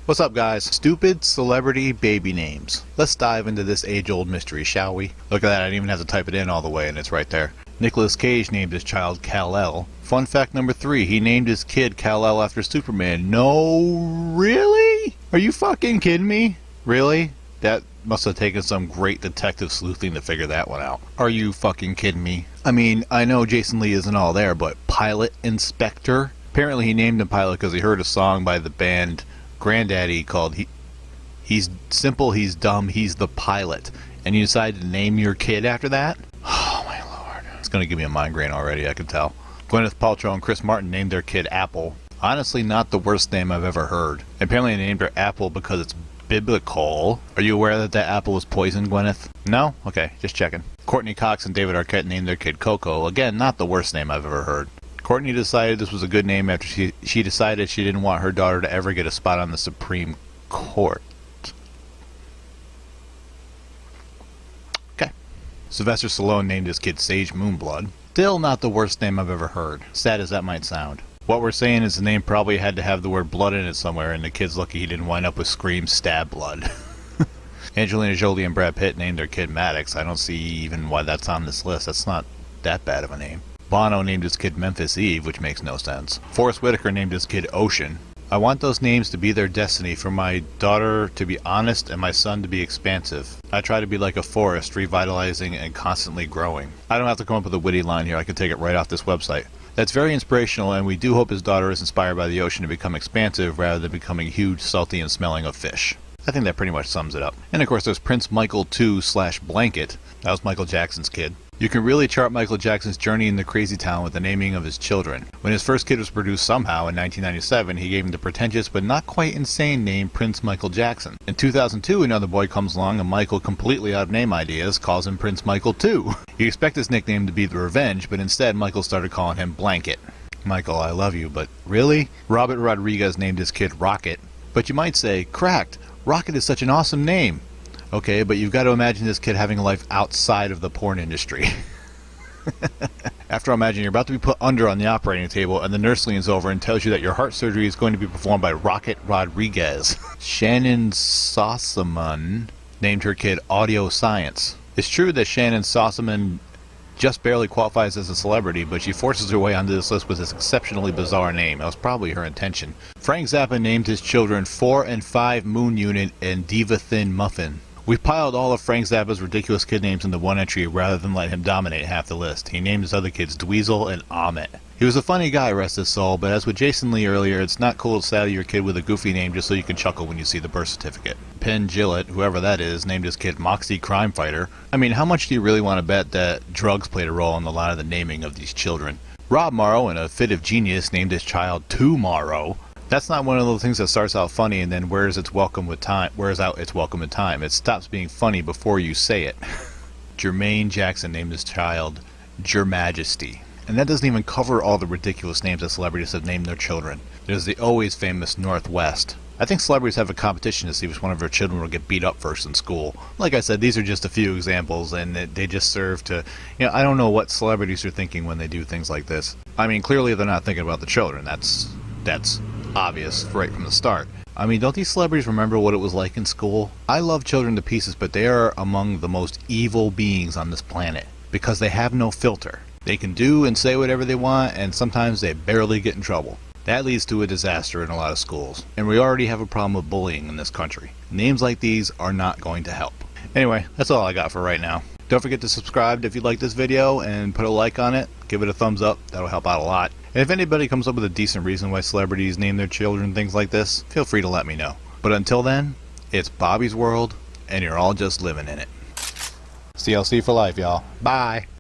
What's up, guys? Stupid celebrity baby names. Let's dive into this age-old mystery, shall we? Look at that, I didn't even have to type it in all the way and it's right there. Nicolas Cage named his child Kal-El. Fun fact number 3, he named his kid Kal-El after Superman. No, really? Are you fucking kidding me? Really? That must have taken some great detective sleuthing to figure that one out. Are you fucking kidding me? I mean, I know Jason Lee isn't all there, but Pilot Inspector? Apparently he named him Pilot because he heard a song by the band Granddaddy called He's Simple, He's Dumb, He's the Pilot. And you decided to name your kid after that? Oh my lord. It's gonna give me a migraine already, I can tell. Gwyneth Paltrow and Chris Martin named their kid Apple. Honestly, not the worst name I've ever heard. Apparently they named her Apple because it's biblical. Are you aware that that apple was poisoned, Gwyneth? No? Okay, just checking. Courtney Cox and David Arquette named their kid Coco. Again, not the worst name I've ever heard. Courtney decided this was a good name after she decided she didn't want her daughter to ever get a spot on the Supreme Court. Okay. Sylvester Stallone named his kid Sage Moonblood. Still not the worst name I've ever heard, sad as that might sound. What we're saying is the name probably had to have the word blood in it somewhere, and the kid's lucky he didn't wind up with Scream Stab Blood. Angelina Jolie and Brad Pitt named their kid Maddox. I don't see even why that's on this list. That's not that bad of a name. Bono named his kid Memphis Eve, which makes no sense. Forrest Whitaker named his kid Ocean. I want those names to be their destiny, for my daughter to be honest and my son to be expansive. I try to be like a forest, revitalizing and constantly growing. I don't have to come up with a witty line here, I can take it right off this website. That's very inspirational, and we do hope his daughter is inspired by the ocean to become expansive rather than becoming huge, salty, and smelling of fish. I think that pretty much sums it up. And of course there's Prince Michael 2/Blanket. That was Michael Jackson's kid. You can really chart Michael Jackson's journey in the crazy town with the naming of his children. When his first kid was produced somehow in 1997, he gave him the pretentious but not quite insane name Prince Michael Jackson. In 2002, another boy comes along and Michael, completely out of name ideas, calls him Prince Michael 2. You'd expect his nickname to be The Revenge, but instead Michael started calling him Blanket. Michael, I love you, but really? Robert Rodriguez named his kid Rocket. But you might say, cracked, Rocket is such an awesome name. Okay, but you've got to imagine this kid having a life outside of the porn industry. After all, imagine you're about to be put under on the operating table and the nurse leans over and tells you that your heart surgery is going to be performed by Rocket Rodriguez. Shannon Sossamon named her kid Audio Science. It's true that Shannon Sossamon just barely qualifies as a celebrity, but she forces her way onto this list with this exceptionally bizarre name. That was probably her intention. Frank Zappa named his children 4 and 5 Moon Unit and Diva Thin Muffin. We piled all of Frank Zappa's ridiculous kid names into one entry rather than let him dominate half the list. He named his other kids Dweezil and Ahmet. He was a funny guy, rest his soul, but as with Jason Lee earlier, it's not cool to saddle your kid with a goofy name just so you can chuckle when you see the birth certificate. Penn Jillette, whoever that is, named his kid Moxie Crime Fighter. I mean, how much do you really want to bet that drugs played a role in a lot of the naming of these children? Rob Morrow, in a fit of genius, named his child Tomorrow. That's not one of those things that starts out funny and then wears out its welcome with time. It stops being funny before you say it. Jermaine Jackson named his child Jermajesty. And that doesn't even cover all the ridiculous names that celebrities have named their children. There's the always famous Northwest. I think celebrities have a competition to see which one of their children will get beat up first in school. Like I said, these are just a few examples, and they just serve to, I don't know what celebrities are thinking when they do things like this. I mean, clearly they're not thinking about the children. That's obvious right from the start. I mean, don't these celebrities remember what it was like in school? I love children to pieces, but they are among the most evil beings on this planet because they have no filter. They can do and say whatever they want, and sometimes they barely get in trouble. That leads to a disaster in a lot of schools. And we already have a problem with bullying in this country. Names like these are not going to help. Anyway, that's all I got for right now. Don't forget to subscribe if you like this video and put a like on it. Give it a thumbs up. That'll help out a lot. And if anybody comes up with a decent reason why celebrities name their children things like this, feel free to let me know. But until then, it's Bobby's world, and you're all just living in it. CLC for life, y'all. Bye!